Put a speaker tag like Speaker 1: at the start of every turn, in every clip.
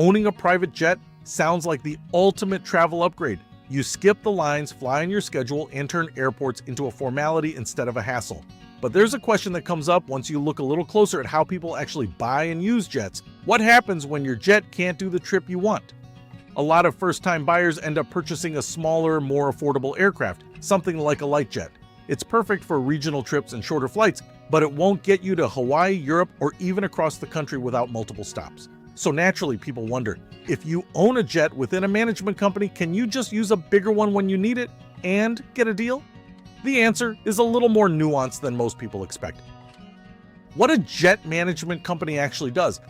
Speaker 1: Owning a private jet sounds like the ultimate travel upgrade. You skip the lines, fly on your schedule, and turn airports into a formality instead of a hassle. But there's a question that comes up once you look a little closer at how people actually buy and use jets. What happens when your jet can't do the trip you want? A lot of first-time buyers end up purchasing a smaller, more affordable aircraft, something like a light jet. It's perfect for regional trips and shorter flights, but it won't get you to Hawaii, Europe, or even across the country without multiple stops. So naturally, people wonder, if you own a jet within a management company, can you just use a bigger one when you need it and get a deal? The answer is a little more nuanced than most people expect. What a jet management company actually does.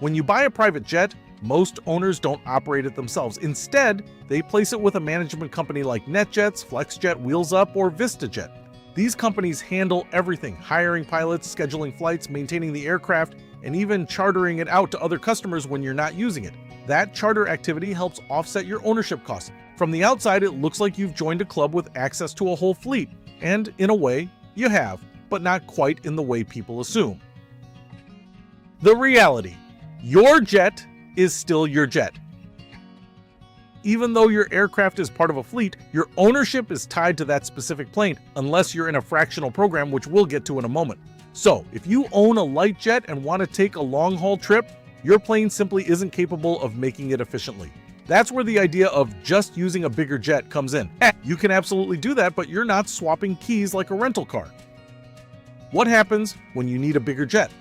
Speaker 1: When you buy a private jet, most owners don't operate it themselves. Instead, they place it with a management company like NetJets, FlexJet, Wheels Up, or VistaJet. These companies handle everything: hiring pilots, scheduling flights, maintaining the aircraft, and even chartering it out to other customers when you're not using it. That charter activity helps offset your ownership costs. From the outside, it looks like you've joined a club with access to a whole fleet. And in a way, you have, but not quite in the way people assume. The reality: your jet is still your jet. Even though your aircraft is part of a fleet, your ownership is tied to that specific plane, unless you're in a fractional program, which we'll get to in a moment. So, if you own a light jet and want to take a long-haul trip, your plane simply isn't capable of making it efficiently. That's where the idea of just using a bigger jet comes in. You can absolutely do that, but you're not swapping keys like a rental car. What happens when you need a bigger jet?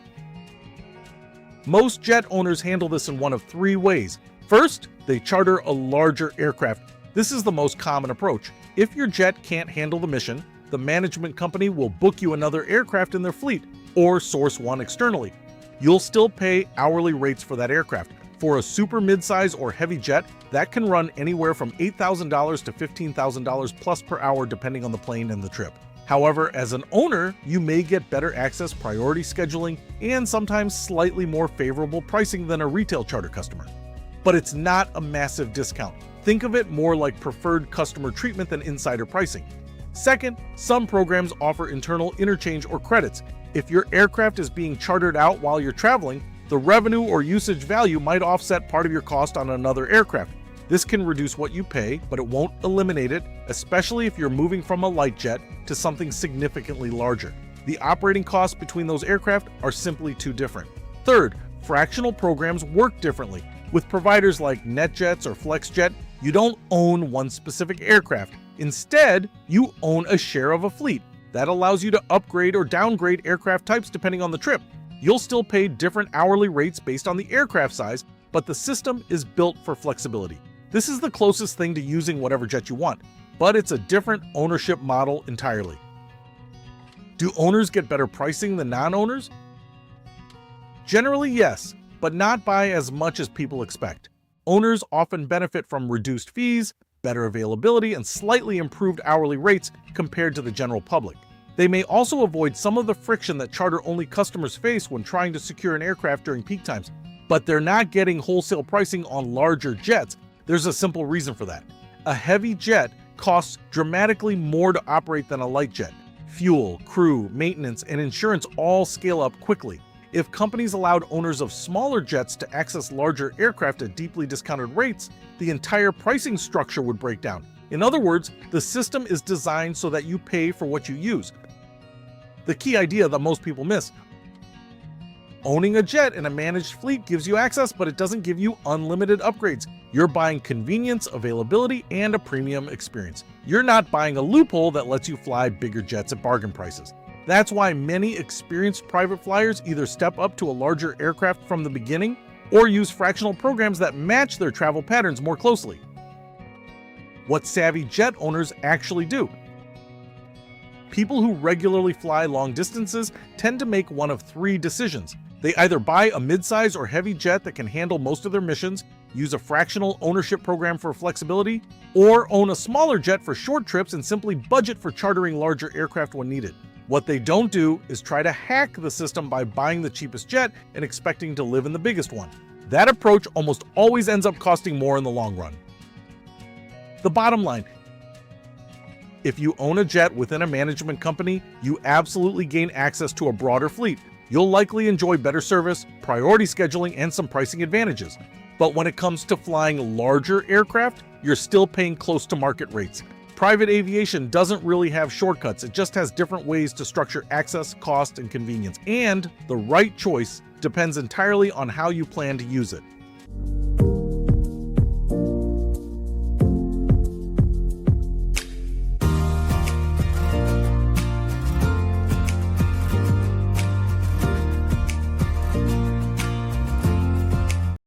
Speaker 1: Most jet owners handle this in one of three ways. First, they charter a larger aircraft. This is the most common approach. If your jet can't handle the mission, the management company will book you another aircraft in their fleet or source one externally. You'll still pay hourly rates for that aircraft. For a super midsize or heavy jet, that can run anywhere from $8,000 to $15,000 plus per hour depending on the plane and the trip. However, as an owner, you may get better access, priority scheduling, and sometimes slightly more favorable pricing than a retail charter customer. But it's not a massive discount. Think of it more like preferred customer treatment than insider pricing. Second, some programs offer internal interchange or credits. If your aircraft is being chartered out while you're traveling, the revenue or usage value might offset part of your cost on another aircraft. This can reduce what you pay, but it won't eliminate it, especially if you're moving from a light jet to something significantly larger. The operating costs between those aircraft are simply too different. Third, fractional programs work differently. With providers like NetJets or FlexJet, you don't own one specific aircraft. Instead, you own a share of a fleet. That allows you to upgrade or downgrade aircraft types depending on the trip. You'll still pay different hourly rates based on the aircraft size, but the system is built for flexibility. This is the closest thing to using whatever jet you want, but it's a different ownership model entirely. Do owners get better pricing than non-owners? Generally, yes, but not by as much as people expect. Owners often benefit from reduced fees, better availability, and slightly improved hourly rates compared to the general public. They may also avoid some of the friction that charter-only customers face when trying to secure an aircraft during peak times. But they're not getting wholesale pricing on larger jets. There's a simple reason for that. A heavy jet costs dramatically more to operate than a light jet. Fuel, crew, maintenance, and insurance all scale up quickly. If companies allowed owners of smaller jets to access larger aircraft at deeply discounted rates, the entire pricing structure would break down. In other words, the system is designed so that you pay for what you use. The key idea that most people miss. Owning a jet in a managed fleet gives you access, but it doesn't give you unlimited upgrades. You're buying convenience, availability, and a premium experience. You're not buying a loophole that lets you fly bigger jets at bargain prices. That's why many experienced private flyers either step up to a larger aircraft from the beginning or use fractional programs that match their travel patterns more closely. What savvy jet owners actually do. People who regularly fly long distances tend to make one of three decisions. They either buy a midsize or heavy jet that can handle most of their missions, use a fractional ownership program for flexibility, or own a smaller jet for short trips and simply budget for chartering larger aircraft when needed. What they don't do is try to hack the system by buying the cheapest jet and expecting to live in the biggest one. That approach almost always ends up costing more in the long run. The bottom line: if you own a jet within a management company, you absolutely gain access to a broader fleet. You'll likely enjoy better service, priority scheduling, and some pricing advantages. But when it comes to flying larger aircraft, you're still paying close to market rates. Private aviation doesn't really have shortcuts. It just has different ways to structure access, cost, and convenience. And the right choice depends entirely on how you plan to use it.